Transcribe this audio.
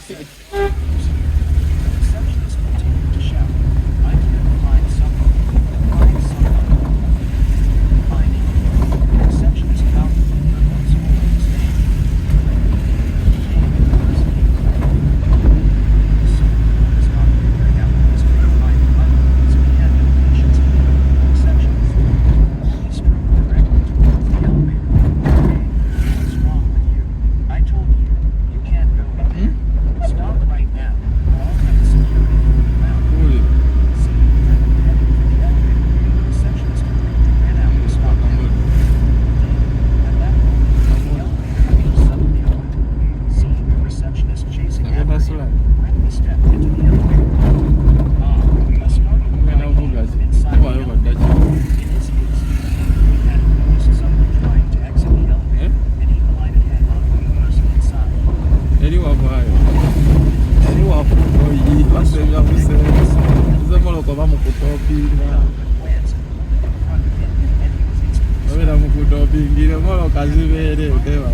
receptionist continued to shout, "I'm here to find someone. Find someone." Finding him. The receptionist found him in her voice holding his name. Name and first name. Soon, his mother figuring out the mystery behind the mother, so he had no patience either. The receptionist. He strode directly towards the elevator. "Hey, what's wrong with you? I told you, you can't go in there. Stop right now, or I'll have the security throw you out." See, heading for the elevator, the receptionist hurried and ran out to stop him. At that moment, the elevator door suddenly opened. Seeing the receptionist chasing after him, Britney stepped into the elevator. A startled cry came from inside the elevator. In his haste, he hadn't noticed someone trying to exit the elevator, and he collided head-on with the person inside. Mukutopingira molo kazivere utewa